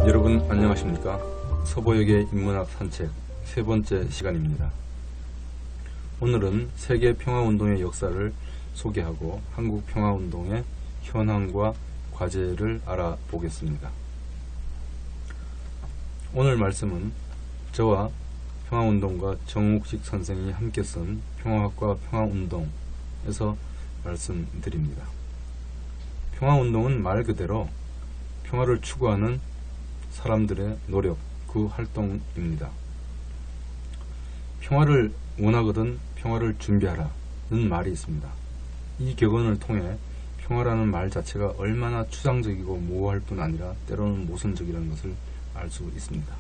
여러분 안녕하십니까? 서보역의 인문학 산책 세 번째 시간입니다. 오늘은 세계 평화운동의 역사를 소개하고 한국 평화운동의 현황과 과제를 알아보겠습니다. 오늘 말씀은 저와 평화운동가 정옥식 선생이 함께 쓴 평화학과 평화운동에서 말씀드립니다. 평화운동은 말 그대로 평화를 추구하는 사람들의 노력, 그 활동입니다. 평화를 원하거든 평화를 준비하라는 말이 있습니다. 이 격언을 통해 평화라는 말 자체가 얼마나 추상적이고 모호할 뿐 아니라 때로는 모순적이라는 것을 알 수 있습니다.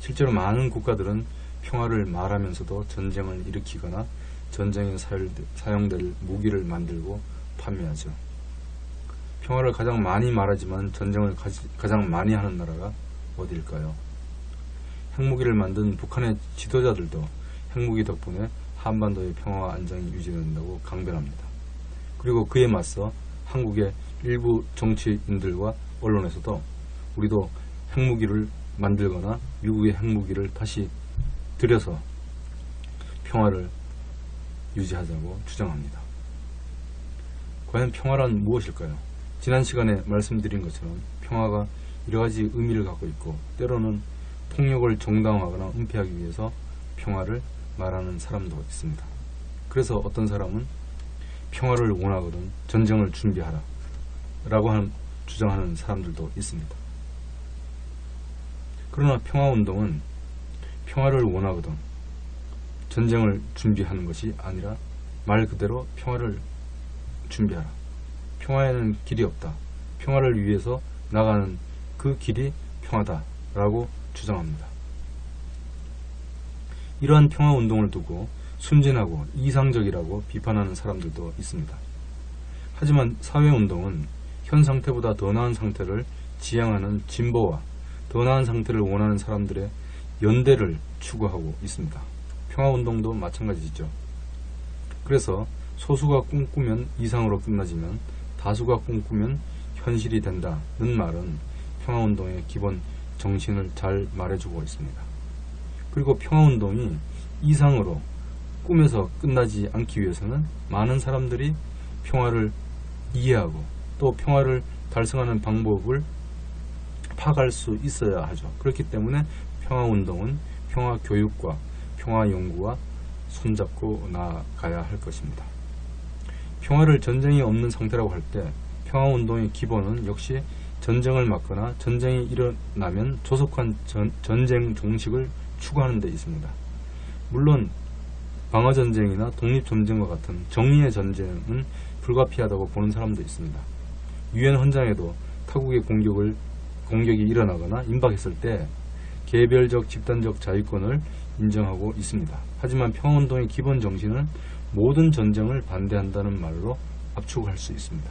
실제로 많은 국가들은 평화를 말하면서도 전쟁을 일으키거나 전쟁에 사용될 무기를 만들고 판매하죠. 평화를 가장 많이 말하지만 전쟁을 가장 많이 하는 나라가 어디일까요? 핵무기를 만든 북한의 지도자들도 핵무기 덕분에 한반도의 평화와 안정이 유지된다고 강변합니다. 그리고 그에 맞서 한국의 일부 정치인들과 언론에서도 우리도 핵무기를 만들거나 미국의 핵무기를 다시 들여서 평화를 유지하자고 주장합니다. 과연 평화란 무엇일까요? 지난 시간에 말씀드린 것처럼 평화가 여러가지 의미를 갖고 있고 때로는 폭력을 정당화하거나 은폐하기 위해서 평화를 말하는 사람도 있습니다. 그래서 어떤 사람은 평화를 원하거든 전쟁을 준비하라 라고 주장하는 사람들도 있습니다. 그러나 평화운동은 평화를 원하거든 전쟁을 준비하는 것이 아니라 말 그대로 평화를 준비하라. 평화에는 길이 없다. 평화를 위해서 나가는 그 길이 평화다 라고 주장합니다. 이러한 평화운동을 두고 순진하고 이상적이라고 비판하는 사람들도 있습니다. 하지만 사회운동은 현 상태보다 더 나은 상태를 지향하는 진보와 더 나은 상태를 원하는 사람들의 연대를 추구하고 있습니다. 평화운동도 마찬가지죠. 그래서 소수가 꿈꾸면 이상으로 끝나지만 다수가 꿈꾸면 현실이 된다는 말은 평화운동의 기본 정신을 잘 말해주고 있습니다. 그리고 평화운동이 이상으로 꿈에서 끝나지 않기 위해서는 많은 사람들이 평화를 이해하고 또 평화를 달성하는 방법을 파악할 수 있어야 하죠. 그렇기 때문에 평화운동은 평화교육과 평화연구와 손잡고 나아가야 할 것입니다. 평화를 전쟁이 없는 상태라고 할 때 평화운동의 기본은 역시 전쟁을 막거나 전쟁이 일어나면 조속한 전쟁 종식을 추구하는 데 있습니다. 물론 방어전쟁이나 독립전쟁과 같은 정의의 전쟁은 불가피하다고 보는 사람도 있습니다. 유엔 헌장에도 타국의 공격이 일어나거나 임박했을 때 개별적 집단적 자유권을 인정하고 있습니다. 하지만 평화운동의 기본 정신은 모든 전쟁을 반대한다는 말로 압축할 수 있습니다.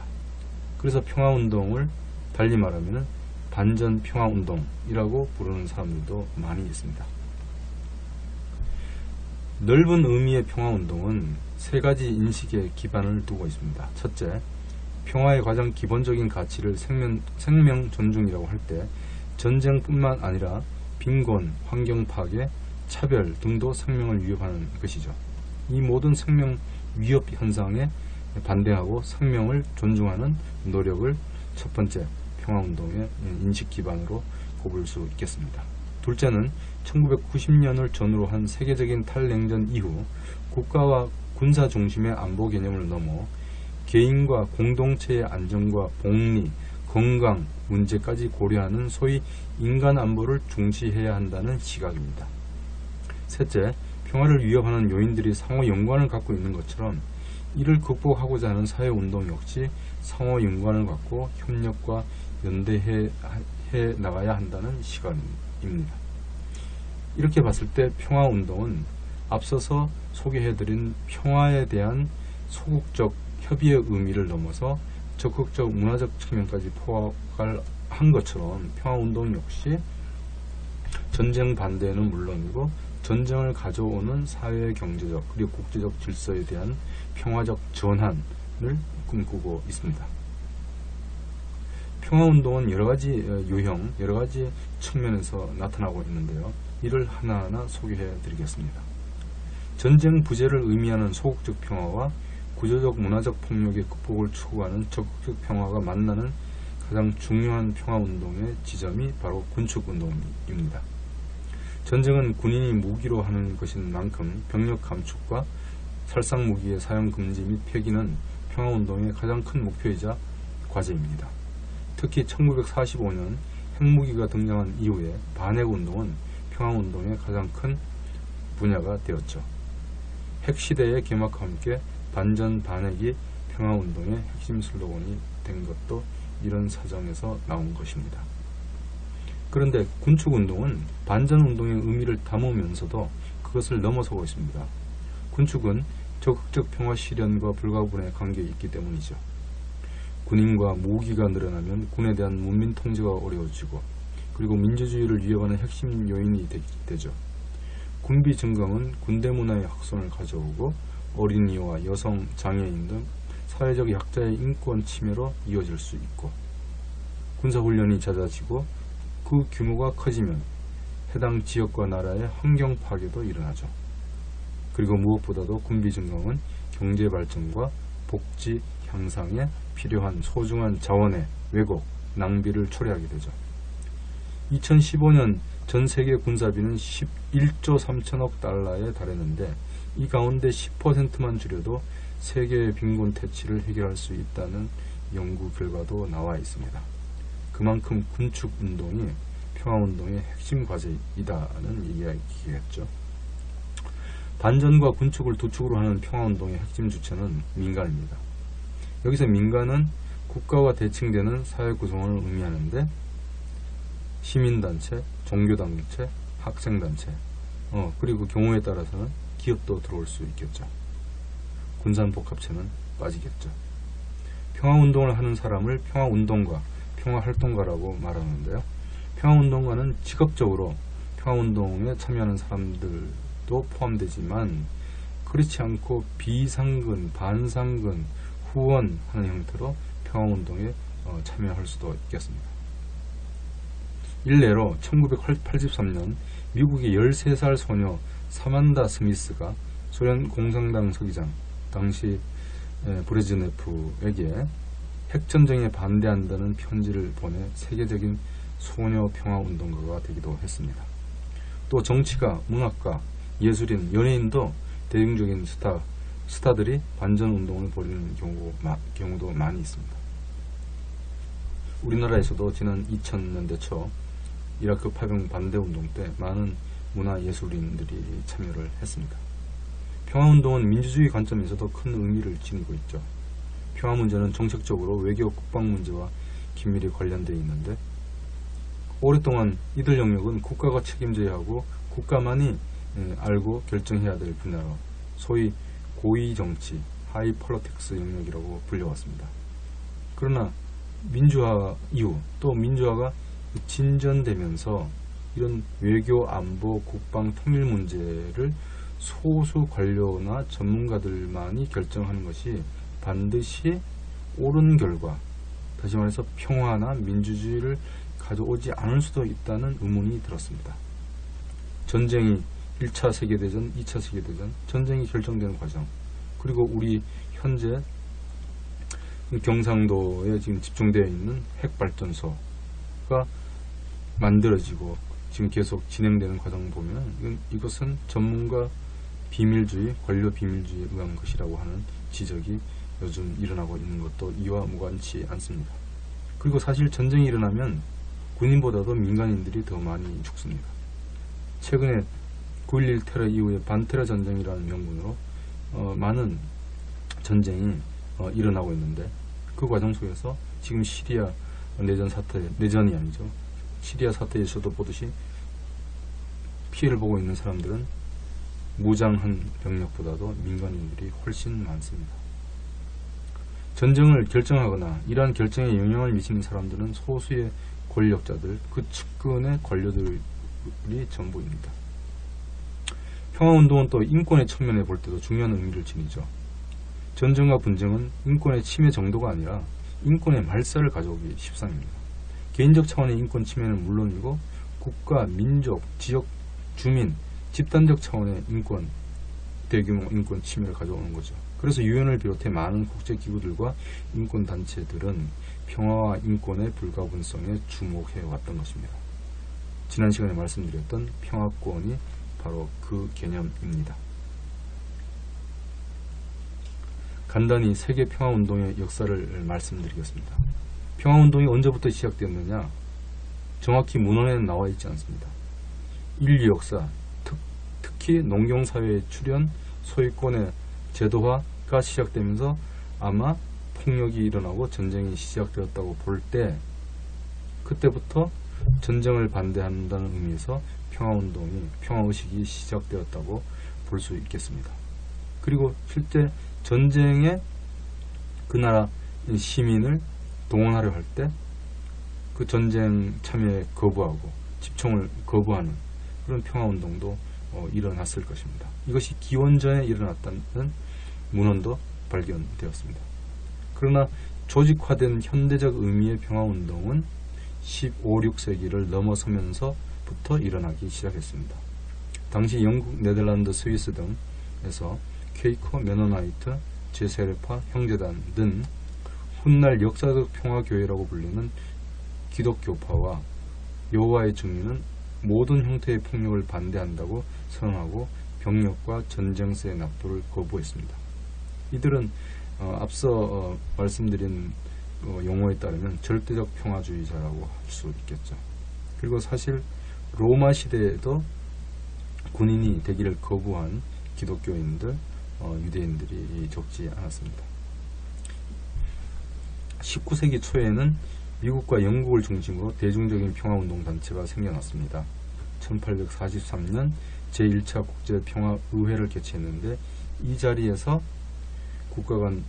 그래서 평화운동을 달리 말하면 반전 평화운동이라고 부르는 사람들도 많이 있습니다. 넓은 의미의 평화운동은 세 가지 인식에 기반을 두고 있습니다. 첫째, 평화의 가장 기본적인 가치를 생명 존중이라고 할 때 전쟁뿐만 아니라 빈곤, 환경 파괴, 차별 등도 생명을 위협하는 것이죠. 이 모든 생명 위협 현상에 반대하고 생명을 존중하는 노력을 첫 번째 평화운동의 인식 기반으로 꼽을 수 있겠습니다. 둘째는 1990년을 전후로 한 세계적인 탈냉전 이후 국가와 군사 중심의 안보 개념을 넘어 개인과 공동체의 안전과 복리, 건강 문제까지 고려하는 소위 인간 안보를 중시해야 한다는 시각입니다. 셋째, 평화를 위협하는 요인들이 상호 연관을 갖고 있는 것처럼 이를 극복하고자 하는 사회운동 역시 상호 연관을 갖고 협력과 연대해 나가야 한다는 시각입니다. 이렇게 봤을 때 평화운동은 앞서서 소개해드린 평화에 대한 소극적 협의의 의미를 넘어서 적극적 문화적 측면까지 포괄 한 것처럼 평화운동 역시 전쟁 반대는 물론이고 전쟁을 가져오는 사회 경제적 그리고 국제적 질서에 대한 평화적 전환을 꿈꾸고 있습니다. 평화운동은 여러가지 유형, 여러가지 측면에서 나타나고 있는데요. 이를 하나하나 소개해 드리겠습니다. 전쟁 부재를 의미하는 소극적 평화와 구조적 문화적 폭력의 극복을 추구하는 적극적 평화가 만나는 가장 중요한 평화운동의 지점이 바로 군축운동입니다. 전쟁은 군인이 무기로 하는 것인 만큼 병력 감축과 살상무기의 사용 금지 및 폐기는 평화운동의 가장 큰 목표이자 과제입니다. 특히 1945년 핵무기가 등장한 이후에 반핵운동은 평화운동의 가장 큰 분야가 되었죠. 핵시대의 개막과 함께 반전 반핵이 평화운동의 핵심 슬로건이 된 것도 이런 사정에서 나온 것입니다. 그런데 군축운동은 반전운동의 의미를 담으면서도 그것을 넘어서고 있습니다. 군축은 적극적 평화 실현과 불가분의 관계에 있기 때문이죠. 군인과 무기가 늘어나면 군에 대한 문민 통제가 어려워지고 그리고 민주주의를 위협하는 핵심 요인이 되죠. 군비 증강은 군대 문화의 확산을 가져오고 어린이와 여성, 장애인 등 사회적 약자의 인권 침해로 이어질 수 있고 군사훈련이 잦아지고 그 규모가 커지면 해당 지역과 나라의 환경 파괴도 일어나죠. 그리고 무엇보다도 군비 증강은 경제 발전과 복지 향상에 필요한 소중한 자원의 왜곡, 낭비를 초래하게 되죠. 2015년 전 세계 군사비는 11조 3천억 달러에 달했는데 이 가운데 10%만 줄여도 세계의 빈곤 퇴치를 해결할 수 있다는 연구 결과도 나와 있습니다. 그만큼 군축운동이 평화운동의 핵심 과제이다는 이야기겠죠. 반전과 군축을 두 축으로 하는 평화운동의 핵심 주체는 민간입니다. 여기서 민간은 국가와 대칭되는 사회 구성원을 의미하는데 시민단체, 종교단체, 학생단체, 그리고 경우에 따라서는 기업도 들어올 수 있겠죠. 군산복합체는 빠지겠죠. 평화운동을 하는 사람을 평화운동가, 평화활동가라고 말하는데요. 평화운동가는 직업적으로 평화운동에 참여하는 사람들도 포함되지만 그렇지 않고 비상근, 반상근, 후원하는 형태로 평화운동에 참여할 수도 있겠습니다. 일례로 1983년 미국의 13살 소녀 사만다 스미스가 소련 공산당 서기장 당시 브레즈네프에게 핵전쟁에 반대한다는 편지를 보내 세계적인 소녀 평화운동가가 되기도 했습니다. 또 정치가, 문학가, 예술인, 연예인도 대중적인 스타들이 반전운동을 벌이는 경우도 많이 있습니다. 우리나라에서도 지난 2000년대 초 이라크 파병 반대운동 때 많은 문화예술인들이 참여를 했습니다. 평화운동은 민주주의 관점에서도 큰 의미를 지니고 있죠. 평화문제는 정책적으로 외교 국방문제와 긴밀히 관련되어 있는데 오랫동안 이들 영역은 국가가 책임져야 하고 국가만이 알고 결정해야 될 분야로 소위 고위정치, 하이 폴리틱스 영역이라고 불려왔습니다. 그러나 민주화 이후 또 민주화가 진전되면서 이런 외교, 안보, 국방, 통일 문제를 소수 관료나 전문가들만이 결정하는 것이 반드시 옳은 결과, 다시 말해서 평화나 민주주의를 가져오지 않을 수도 있다는 의문이 들었습니다. 전쟁이 1차 세계대전, 2차 세계대전, 전쟁이 결정되는 과정, 그리고 우리 현재 경상도에 지금 집중되어 있는 핵발전소가 만들어지고 지금 계속 진행되는 과정을 보면 이것은 전문가 비밀주의, 관료 비밀주의에 의한 것이라고 하는 지적이 요즘 일어나고 있는 것도 이와 무관치 않습니다. 그리고 사실 전쟁이 일어나면 군인보다도 민간인들이 더 많이 죽습니다. 최근에 9.11 테러 이후에 반테러 전쟁이라는 명분으로 많은 전쟁이 일어나고 있는데 그 과정 속에서 지금 시리아 내전이 아니죠. 시리아 사태에서도 보듯이 피해를 보고 있는 사람들은 무장한 병력보다도 민간인들이 훨씬 많습니다. 전쟁을 결정하거나 이러한 결정에 영향을 미치는 사람들은 소수의 권력자들, 그 측근의 관료들이 전부입니다. 평화운동은 또 인권의 측면에 볼 때도 중요한 의미를 지니죠. 전쟁과 분쟁은 인권의 침해 정도가 아니라 인권의 말살을 가져오기 십상입니다. 개인적 차원의 인권 침해는 물론이고 국가, 민족, 지역, 주민, 집단적 차원의 인권, 대규모 인권 침해를 가져오는 거죠. 그래서 유엔을 비롯해 많은 국제기구들과 인권단체들은 평화와 인권의 불가분성에 주목해 왔던 것입니다. 지난 시간에 말씀드렸던 평화권이 바로 그 개념입니다. 간단히 세계 평화운동의 역사를 말씀드리겠습니다. 평화운동이 언제부터 시작되었느냐? 정확히 문헌에는 나와 있지 않습니다. 인류 역사, 특히 농경사회의 출현, 소유권의 제도화가 시작되면서 아마 폭력이 일어나고 전쟁이 시작되었다고 볼 때, 그때부터 전쟁을 반대한다는 의미에서 평화운동이, 평화의식이 시작되었다고 볼 수 있겠습니다. 그리고 실제 전쟁에 그 나라 시민을 동원하려 할 때 그 전쟁 참여에 거부하고 집총을 거부하는 그런 평화운동도 일어났을 것입니다. 이것이 기원전에 일어났다는 문헌도 발견되었습니다. 그러나 조직화된 현대적 의미의 평화운동은 15, 16세기를 넘어서면서부터 일어나기 시작했습니다. 당시 영국, 네덜란드, 스위스 등에서 퀘이커, 메노나이트, 제세례파, 형제단 등 훗날 역사적 평화교회라고 불리는 기독교파와 여호와의 증인은 모든 형태의 폭력을 반대한다고 선언하고 병력과 전쟁세 납부를 거부했습니다. 이들은 앞서 말씀드린 용어에 따르면 절대적 평화주의자라고 할 수 있겠죠. 그리고 사실 로마 시대에도 군인이 되기를 거부한 기독교인들, 유대인들이 적지 않았습니다. 19세기 초에는 미국과 영국을 중심으로 대중적인 평화운동 단체가 생겨났습니다. 1843년 제1차 국제평화의회를 개최했는데 이 자리에서 국가 간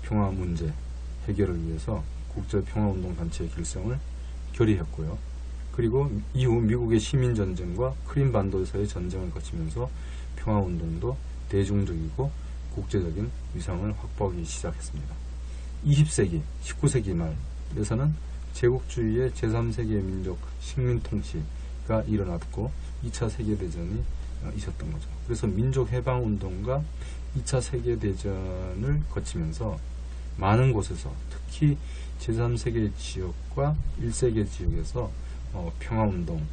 평화 문제 해결을 위해서 국제평화운동 단체의 결성을 결의했고요. 그리고 이후 미국의 시민전쟁과 크림반도에서의 전쟁을 거치면서 평화운동도 대중적이고 국제적인 위상을 확보하기 시작했습니다. 20세기, 19세기 말에서는 제국주의의 제3세계 민족 식민통치가 일어났고 2차 세계대전이 있었던 거죠. 그래서 민족해방운동과 2차 세계대전을 거치면서 많은 곳에서 특히 제3세계 지역과 1세계 지역에서 평화운동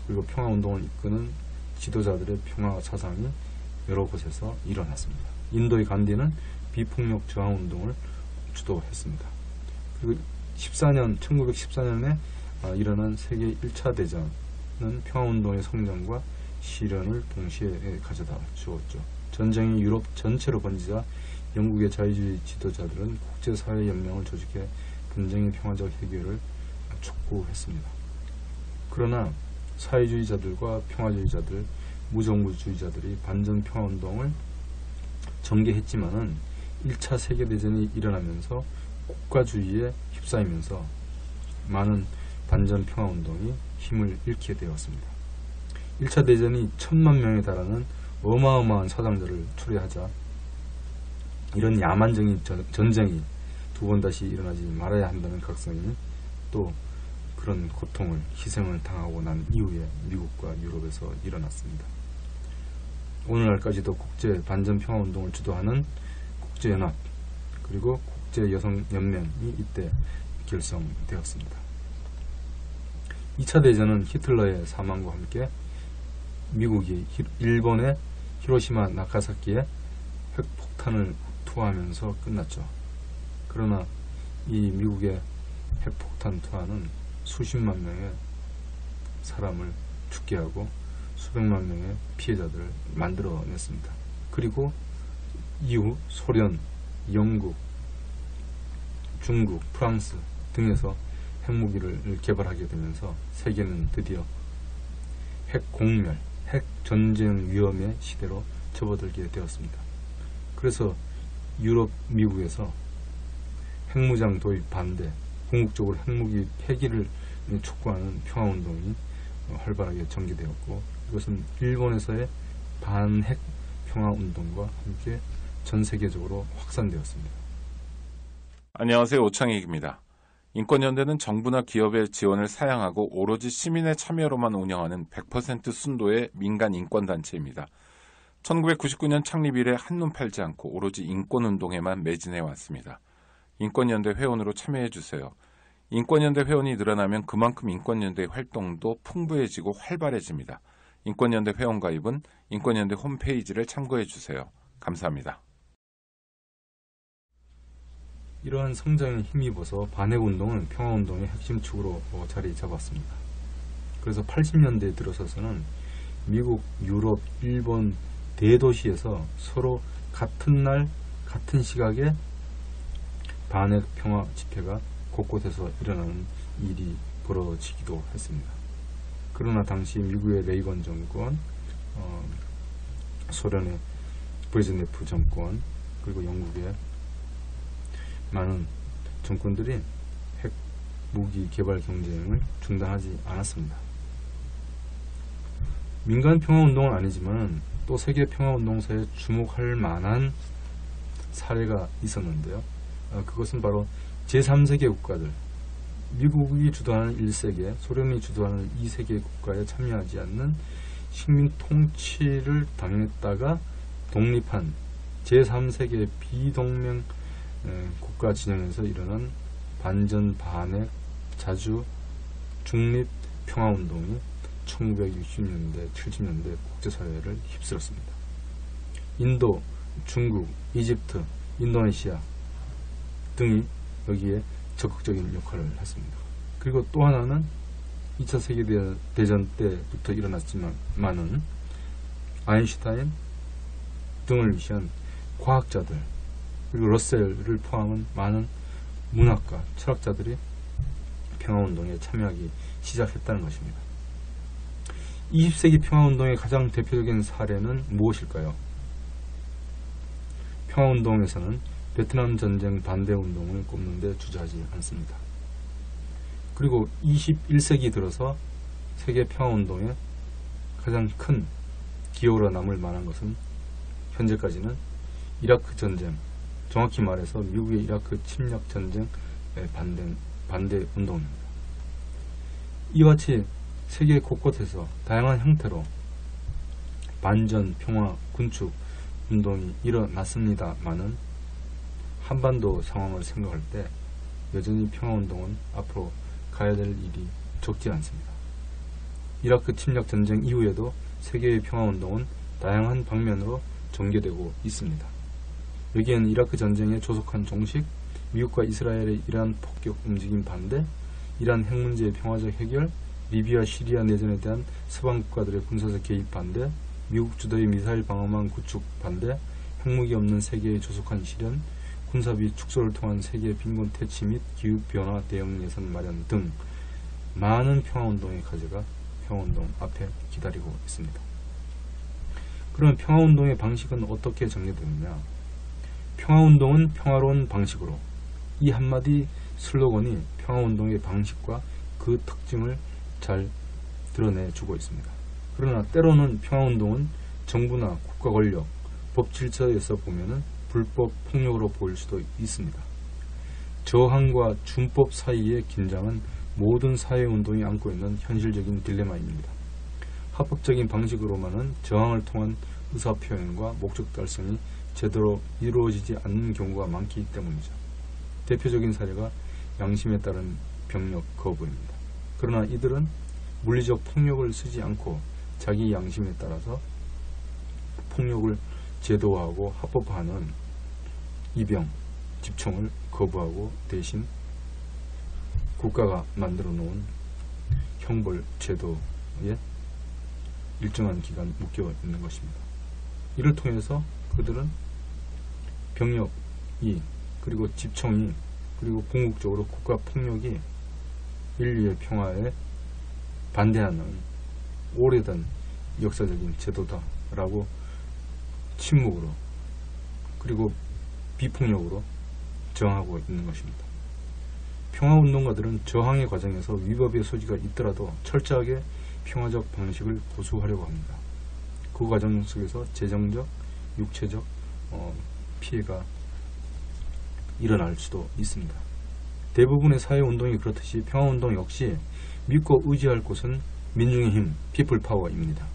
그리고 평화운동을 이끄는 지도자들의 평화 사상이 여러 곳에서 일어났습니다. 인도의 간디는 비폭력 저항운동을 주도했습니다. 그리고 1914년에 일어난 세계 1차 대전은 평화운동의 성장과 실현을 동시에 가져다 주었죠. 전쟁이 유럽 전체로 번지자 영국의 자유주의 지도자들은 국제사회연맹을 조직해 분쟁의 평화적 해결을 촉구했습니다. 그러나 사회주의자들과 평화주의자들, 무정부주의자들이 반전평화운동을 전개했지만은 1차 세계대전이 일어나면서 국가주의에 휩싸이면서 많은 반전평화운동이 힘을 잃게 되었습니다. 1차 대전이 1000만 명에 달하는 어마어마한 사상자를 초래하자 이런 야만적인 전쟁이 두 번 다시 일어나지 말아야 한다는 각성이 또 그런 고통을, 희생을 당하고 난 이후에 미국과 유럽에서 일어났습니다. 오늘날까지도 국제 반전평화운동을 주도하는 국제연합 그리고 국제여성연맹이 이때 결성되었습니다. 2차 대전은 히틀러의 사망과 함께 미국이 일본의 히로시마 나가사키에 핵폭탄을 투하하면서 끝났죠. 그러나 이 미국의 핵폭탄 투하는 수십만 명의 사람을 죽게 하고 수백만 명의 피해자들을 만들어냈습니다. 그리고 이후 소련, 영국, 중국, 프랑스 등에서 핵무기를 개발하게 되면서 세계는 드디어 핵공멸, 핵전쟁 위험의 시대로 접어들게 되었습니다. 그래서 유럽, 미국에서 핵무장 도입 반대, 궁극적으로 핵무기 폐기를 촉구하는 평화운동이 활발하게 전개되었고 이것은 일본에서의 반핵 평화운동과 함께 전 세계적으로 확산되었습니다. 안녕하세요. 오창익입니다. 인권연대는 정부나 기업의 지원을 사양하고 오로지 시민의 참여로만 운영하는 100% 순도의 민간 인권단체입니다. 1999년 창립 이래 한눈 팔지 않고 오로지 인권운동에만 매진해 왔습니다. 인권연대 회원으로 참여해주세요. 인권연대 회원이 늘어나면 그만큼 인권연대 활동도 풍부해지고 활발해집니다. 인권연대 회원 가입은 인권연대 홈페이지를 참고해주세요. 감사합니다. 이러한 성장에 힘입어서 반핵운동은 평화운동의 핵심축으로 자리 잡았습니다. 그래서 80년대에 들어서서는 미국, 유럽, 일본 대도시에서 서로 같은 날 같은 시각에 반핵 평화 집회가 곳곳에서 일어나는 일이 벌어지기도 했습니다. 그러나 당시 미국의 레이건 정권, 소련의 브레즈네프 정권, 그리고 영국의 많은 정권들이 핵 무기 개발 경쟁을 중단하지 않았습니다. 민간 평화운동은 아니지만 또 세계 평화운동사에 주목할 만한 사례가 있었는데요. 그것은 바로 제3세계 국가들, 미국이 주도하는 1세계, 소련이 주도하는 2세계 국가에 참여하지 않는 식민 통치를 당했다가 독립한 제3세계 비동맹 국가 진영에서 일어난 반전 반핵 자주 중립 평화운동이 1960년대, 70년대 국제사회를 휩쓸었습니다. 인도, 중국, 이집트, 인도네시아 등이 여기에 적극적인 역할을 했습니다. 그리고 또 하나는 2차 세계대전 때부터 일어났지만은 아인슈타인 등을 위한 과학자들 그리고 러셀을 포함한 많은 문학가, 철학자들이 평화운동에 참여하기 시작했다는 것입니다. 20세기 평화운동의 가장 대표적인 사례는 무엇일까요? 평화운동에서는 베트남 전쟁 반대운동을 꼽는데 주저하지 않습니다. 그리고 21세기 들어서 세계 평화운동의 가장 큰 기여로 남을 만한 것은 현재까지는 이라크 전쟁, 정확히 말해서 미국의 이라크 침략 전쟁의 반대 운동입니다. 이와 같이 세계 곳곳에서 다양한 형태로 반전, 평화, 군축 운동이 일어났습니다만은 한반도 상황을 생각할 때 여전히 평화운동은 앞으로 가야 될 일이 적지 않습니다. 이라크 침략 전쟁 이후에도 세계의 평화운동은 다양한 방면으로 전개되고 있습니다. 여기에는 이라크 전쟁에 조속한 종식, 미국과 이스라엘의 이란 폭격 움직임 반대, 이란 핵 문제의 평화적 해결, 리비아, 시리아 내전에 대한 서방 국가들의 군사적 개입 반대, 미국 주도의 미사일 방어망 구축 반대, 핵무기 없는 세계의 조속한 실현, 군사비 축소를 통한 세계 빈곤 퇴치 및 기후변화 대응 예산 마련 등 많은 평화운동의 과제가 평화운동 앞에 기다리고 있습니다. 그러면 평화운동의 방식은 어떻게 전개되느냐? 평화운동은 평화로운 방식으로, 이 한마디 슬로건이 평화운동의 방식과 그 특징을 잘 드러내주고 있습니다. 그러나 때로는 평화운동은 정부나 국가 권력, 법 질서에서 보면은 불법 폭력으로 보일 수도 있습니다. 저항과 준법 사이의 긴장은 모든 사회운동이 안고 있는 현실적인 딜레마입니다. 합법적인 방식으로만은 저항을 통한 의사표현과 목적 달성이 제대로 이루어지지 않는 경우가 많기 때문이죠. 대표적인 사례가 양심에 따른 병력 거부입니다. 그러나 이들은 물리적 폭력을 쓰지 않고 자기 양심에 따라서 폭력을 제도화하고 합법화하는 이병, 집총을 거부하고 대신 국가가 만들어 놓은 형벌 제도에 일정한 기간 묶여 있는 것입니다. 이를 통해서 그들은 병력이 그리고 집총이 그리고 궁극적으로 국가 폭력이 인류의 평화에 반대하는 오래된 역사적인 제도다라고 침묵으로 그리고 비폭력으로 저항하고 있는 것입니다. 평화운동가들은 저항의 과정에서 위법의 소지가 있더라도 철저하게 평화적 방식을 고수하려고 합니다. 그 과정 속에서 재정적, 육체적 피해가 일어날 수도 있습니다. 대부분의 사회운동이 그렇듯이 평화운동 역시 믿고 의지할 곳은 민중의 힘, 피플 파워입니다.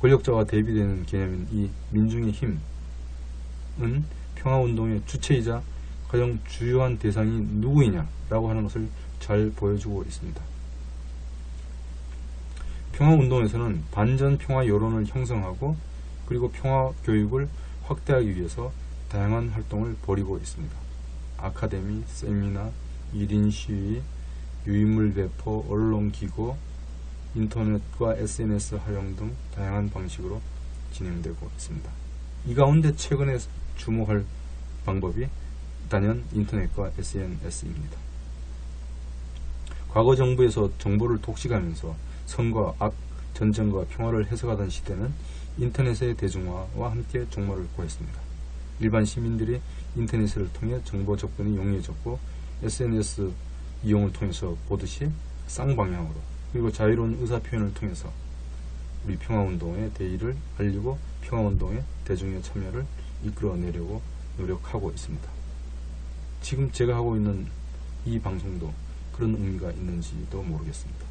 권력자와 대비되는 개념인 이 민중의 힘은 평화운동의 주체이자 가장 주요한 대상이 누구이냐라고 하는 것을 잘 보여주고 있습니다. 평화운동에서는 반전 평화 여론을 형성하고 그리고 평화 교육을 확대하기 위해서 다양한 활동을 벌이고 있습니다. 아카데미, 세미나, 1인 시위, 유인물 배포, 언론기고, 인터넷과 SNS 활용 등 다양한 방식으로 진행되고 있습니다. 이 가운데 최근에 주목할 방법이 단연 인터넷과 SNS입니다. 과거 정부에서 정보를 독식하면서 선과 악, 전쟁과 평화를 해석하던 시대는 인터넷의 대중화와 함께 종말을 보였습니다. 일반 시민들이 인터넷을 통해 정보 접근이 용이해졌고 SNS 이용을 통해서 보듯이 쌍방향으로 그리고 자유로운 의사표현을 통해서 우리 평화운동의 대의를 알리고 평화운동의 대중의 참여를 이끌어내려고 노력하고 있습니다. 지금 제가 하고 있는 이 방송도 그런 의미가 있는지도 모르겠습니다.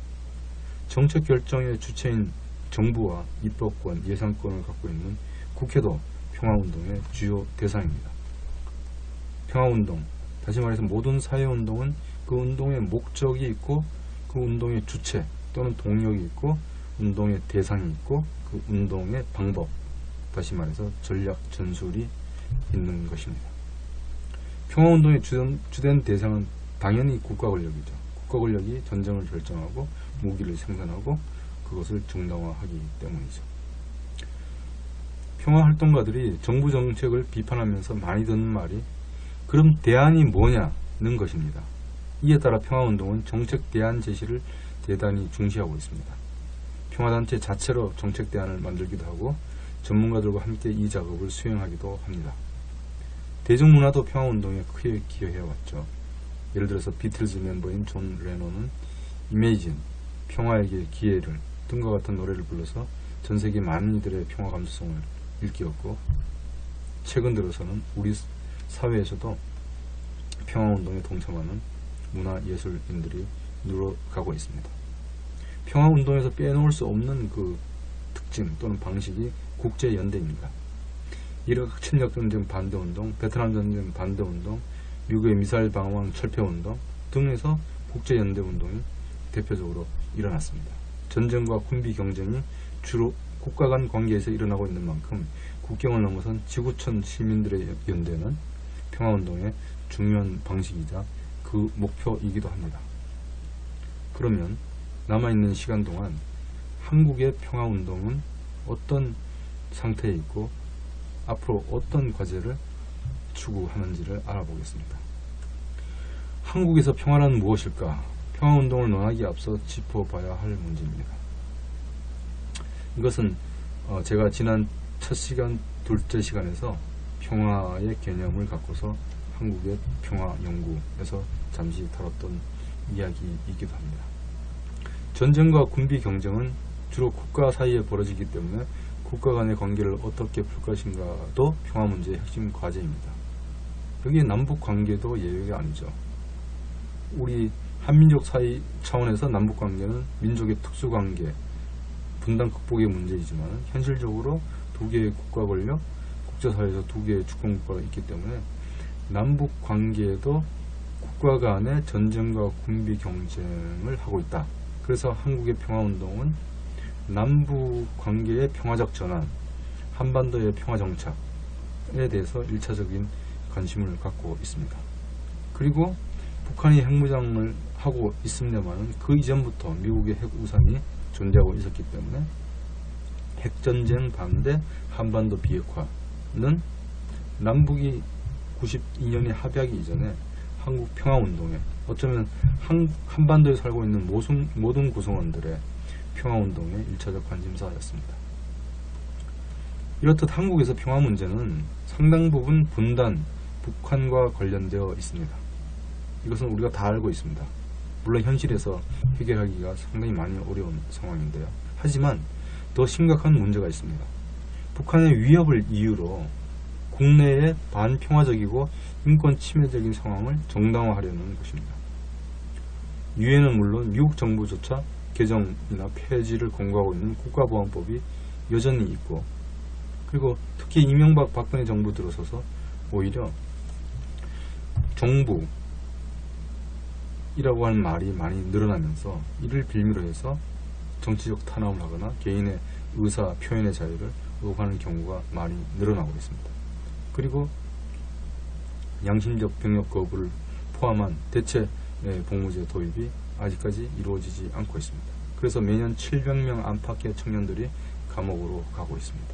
정책 결정의 주체인 정부와 입법권, 예산권을 갖고 있는 국회도 평화운동의 주요 대상입니다. 평화운동, 다시 말해서 모든 사회운동은 그 운동의 목적이 있고 그 운동의 주체 또는 동력이 있고 운동의 대상이 있고 그 운동의 방법, 다시 말해서 전략, 전술이 있는 것입니다. 평화운동의 주된 대상은 당연히 국가 권력이죠. 국가 권력이 전쟁을 결정하고 무기를 생산하고 그것을 정당화하기 때문이죠. 평화활동가들이 정부 정책을 비판하면서 많이 듣는 말이 그럼 대안이 뭐냐는 것입니다. 이에 따라 평화운동은 정책 대안 제시를 대단히 중시하고 있습니다. 평화단체 자체로 정책 대안을 만들기도 하고 전문가들과 함께 이 작업을 수행하기도 합니다. 대중문화도 평화운동에 크게 기여해왔죠. 예를 들어서 비틀즈 멤버인 존 레논은 이메이진, 평화에게 기회를 등과 같은 노래를 불러서 전세계 많은 이들의 평화 감수성을 일깨웠고 최근 들어서는 우리 사회에서도 평화운동에 동참하는 문화예술인들이 늘어가고 있습니다. 평화운동에서 빼놓을 수 없는 그 특징 또는 방식이 국제연대입니다. 이라크 침략전쟁 반대운동, 베트남전쟁 반대운동, 미국의 미사일 방어망 철폐운동 등에서 국제연대운동이 대표적으로 일어났습니다. 전쟁과 군비 경쟁이 주로 국가 간 관계에서 일어나고 있는 만큼 국경을 넘어선 지구촌 시민들의 연대는 평화운동의 중요한 방식이자 그 목표이기도 합니다. 그러면 남아있는 시간 동안 한국의 평화운동은 어떤 상태에 있고 앞으로 어떤 과제를 추구하는지를 알아보겠습니다. 한국에서 평화란 무엇일까? 평화운동을 논하기에 앞서 짚어봐야 할 문제입니다. 이것은 제가 지난 첫 시간, 둘째 시간에서 평화의 개념을 갖고서 한국의 평화연구에서 잠시 다뤘던 이야기이기도 합니다. 전쟁과 군비 경쟁은 주로 국가 사이에 벌어지기 때문에 국가 간의 관계를 어떻게 풀 것인가도 평화 문제의 핵심 과제입니다. 여기에 남북 관계도 예외가 아니죠. 우리 한민족 사이 차원에서 남북 관계는 민족의 특수 관계, 분단 극복의 문제이지만 현실적으로 두 개의 국가 권력, 국제사회에서 두 개의 주권국가가 있기 때문에 남북 관계에도 국가 간의 전쟁과 군비 경쟁을 하고 있다. 그래서 한국의 평화운동은 남북 관계의 평화적 전환, 한반도의 평화정착에 대해서 1차적인 관심을 갖고 있습니다. 그리고 북한이 핵무장을 하고 있습니다만 그 이전부터 미국의 핵우산이 존재하고 있었기 때문에 핵전쟁 반대 한반도 비핵화는 남북이 92년에 합의하기 이전에 한국 평화운동에 어쩌면 한반도에 살고 있는 모든 구성원들의 평화운동의 1차적 관심사였습니다. 이렇듯 한국에서 평화 문제는 상당 부분 분단, 북한과 관련되어 있습니다. 이것은 우리가 다 알고 있습니다. 물론 현실에서 해결하기가 상당히 많이 어려운 상황인데요. 하지만 더 심각한 문제가 있습니다. 북한의 위협을 이유로 국내의 반평화적이고 인권 침해적인 상황을 정당화하려는 것입니다. 유엔은 물론 미국 정부조차 개정이나 폐지를 권고하고 있는 국가보안법이 여전히 있고, 그리고 특히 이명박 박근혜 정부 들어서서 오히려 정부이라고 하는 말이 많이 늘어나면서 이를 빌미로 해서 정치적 탄압을 하거나 개인의 의사 표현의 자유를 억압하는 경우가 많이 늘어나고 있습니다. 그리고 양심적 병역 거부를 포함한 대체 복무제 도입이 아직까지 이루어지지 않고 있습니다. 그래서 매년 700명 안팎의 청년들이 감옥으로 가고 있습니다.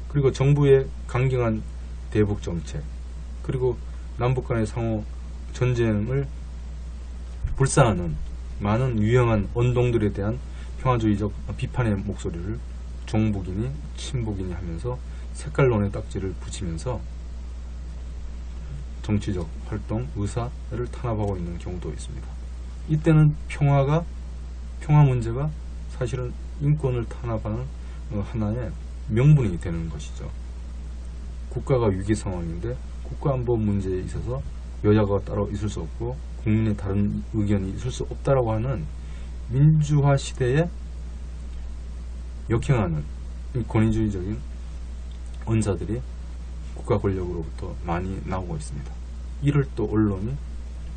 그리고 정부의 강경한 대북 정책, 그리고 남북 간의 상호 전쟁을 불사하는 많은 유형한 언동들에 대한 평화주의적 비판의 목소리를 종북이니 친북이니 하면서 색깔론의 딱지를 붙이면서 정치적 활동, 의사를 탄압하고 있는 경우도 있습니다. 이때는 평화 문제가 사실은 인권을 탄압하는 하나의 명분이 되는 것이죠. 국가가 위기 상황인데 국가안보 문제에 있어서 여야가 따로 있을 수 없고 국민의 다른 의견이 있을 수 없다라고 하는 민주화 시대에 역행하는 권위주의적인 언사들이 국가 권력으로부터 많이 나오고 있습니다. 이를 또 언론이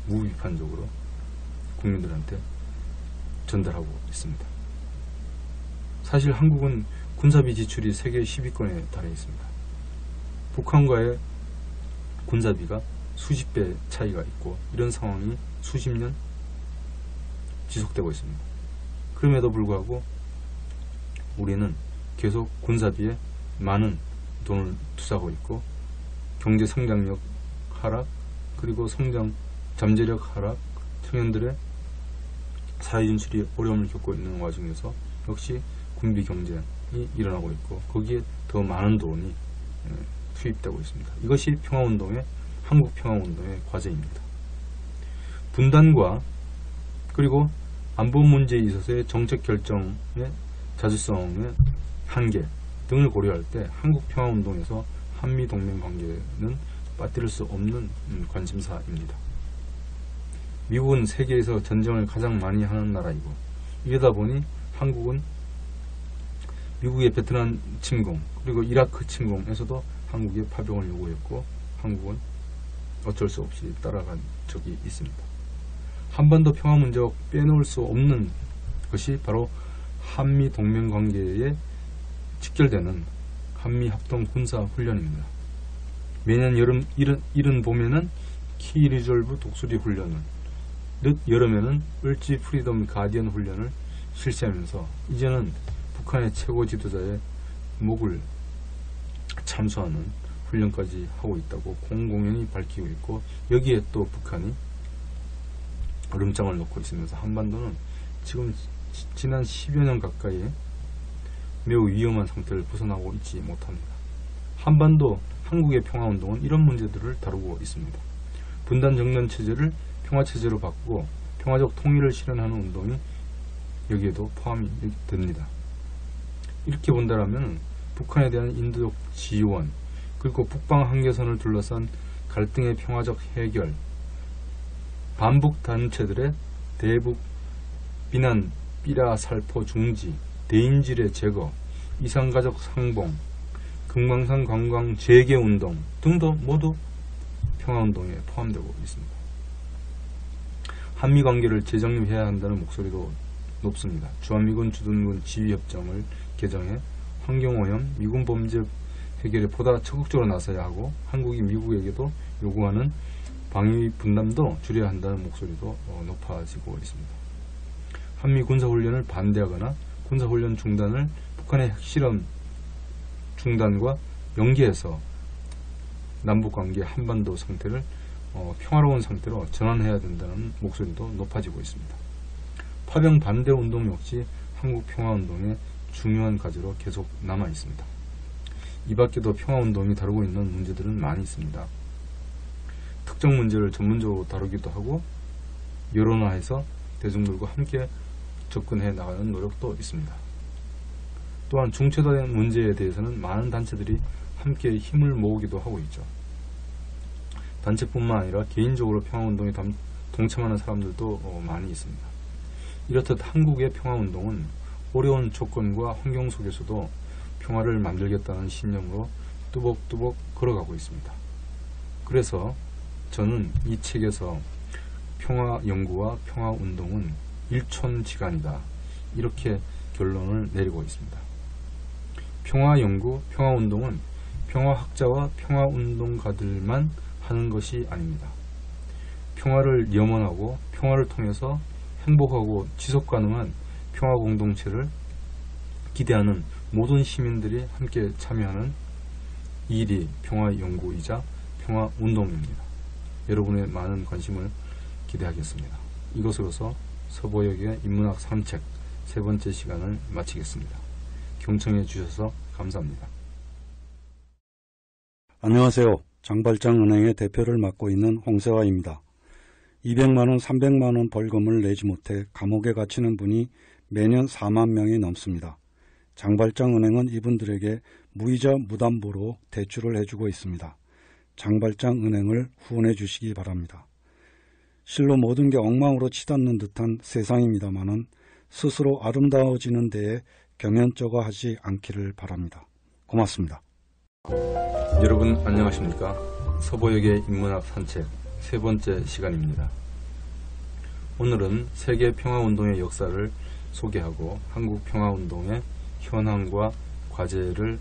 무비판적으로 국민들한테 전달하고 있습니다. 사실 한국은 군사비 지출이 세계 10위권에 달해 있습니다. 북한과의 군사비가 수십 배 차이가 있고 이런 상황이 수십 년 지속되고 있습니다. 그럼에도 불구하고 우리는 계속 군사비에 많은 돈을 투자하고 있고 경제 성장력 하락, 그리고 성장 잠재력 하락, 청년들의 사회 진출이 어려움을 겪고 있는 와중에서 역시 군비 경쟁이 일어나고 있고 거기에 더 많은 돈이 투입되고 있습니다. 이것이 한국 평화운동의 과제입니다. 분단과 그리고 안보 문제에 있어서의 정책 결정의 자주성의 한계 등을 고려할 때 한국 평화운동에서 한미 동맹 관계는 빠뜨릴 수 없는 관심사입니다. 미국은 세계에서 전쟁을 가장 많이 하는 나라이고 이러다 보니 한국은 미국의 베트남 침공 그리고 이라크 침공에서도 한국의 파병을 요구했고 한국은 어쩔 수 없이 따라간 적이 있습니다. 한반도 평화 문제와 빼놓을 수 없는 것이 바로 한미 동맹 관계에 직결되는 한미 합동 군사 훈련입니다. 매년 이른 봄에는 키 리졸브 독수리 훈련을, 늦 여름에는 을지 프리덤 가디언 훈련을 실시하면서 이제는 북한의 최고 지도자의 목을 참수하는 훈련까지 하고 있다고 공공연히 밝히고 있고 여기에 또 북한이 얼음장을 놓고 있으면서 한반도는 지금 지난 10여 년 가까이 매우 위험한 상태를 벗어나고 있지 못합니다. 한반도 한국의 평화운동은 이런 문제들을 다루고 있습니다. 분단 정면 체제를 평화체제로 바꾸고 평화적 통일을 실현하는 운동이 여기에도 포함이 됩니다. 이렇게 본다면 북한에 대한 인도적 지원 그리고 북방 한계선을 둘러싼 갈등의 평화적 해결, 반북 단체들의 대북 비난, 삐라 살포 중지, 대인질의 제거, 이산가족 상봉, 금강산 관광 재개운동 등도 모두 평화운동에 포함되고 있습니다. 한미관계를 재정립해야 한다는 목소리도 높습니다. 주한미군 주둔군 지휘협정을 개정해 환경오염, 미군 범죄 해결에 보다 적극적으로 나서야 하고 한국이 미국에게도 요구하는 방위 분담도 줄여야 한다는 목소리도 높아지고 있습니다. 한미 군사훈련을 반대하거나 군사훈련 중단을 북한의 핵실험 중단과 연계해서 남북관계 한반도 상태를 평화로운 상태로 전환해야 된다는 목소리도 높아지고 있습니다. 파병 반대 운동 역시 한국 평화운동의 중요한 과제로 계속 남아 있습니다. 이 밖에도 평화운동이 다루고 있는 문제들은 많이 있습니다. 특정 문제를 전문적으로 다루기도 하고 여론화해서 대중들과 함께 접근해 나가는 노력도 있습니다. 또한 중체된 문제에 대해서는 많은 단체들이 함께 힘을 모으기도 하고 있죠. 단체뿐만 아니라 개인적으로 평화운동에 동참하는 사람들도 많이 있습니다. 이렇듯 한국의 평화운동은 어려운 조건과 환경 속에서도 평화를 만들겠다는 신념으로 뚜벅뚜벅 걸어가고 있습니다. 그래서 저는 이 책에서 평화 연구와 평화 운동은 일촌지간이다, 이렇게 결론을 내리고 있습니다. 평화 연구, 평화 운동은 평화학자와 평화 운동가들만 하는 것이 아닙니다. 평화를 염원하고 평화를 통해서 행복하고 지속 가능한 평화 공동체를 기대하는 모든 시민들이 함께 참여하는 이 일이 평화 연구이자 평화 운동입니다. 여러분의 많은 관심을 기대하겠습니다. 이것으로서 서보역의 인문학 3책 세 번째 시간을 마치겠습니다. 경청해 주셔서 감사합니다. 안녕하세요. 장발장은행의 대표를 맡고 있는 홍세화입니다. 200만원, 300만원 벌금을 내지 못해 감옥에 갇히는 분이 매년 4만 명이 넘습니다. 장발장은행은 이분들에게 무이자 무담보로 대출을 해주고 있습니다. 장발장은행을 후원해 주시기 바랍니다. 실로 모든 게 엉망으로 치닫는 듯한 세상입니다마는 스스로 아름다워지는 데에 경연쩍어하지 않기를 바랍니다. 고맙습니다. 여러분 안녕하십니까? 서보역의 인문학 산책 세 번째 시간입니다. 오늘은 세계 평화운동의 역사를 소개하고 한국 평화운동의 현황과 과제를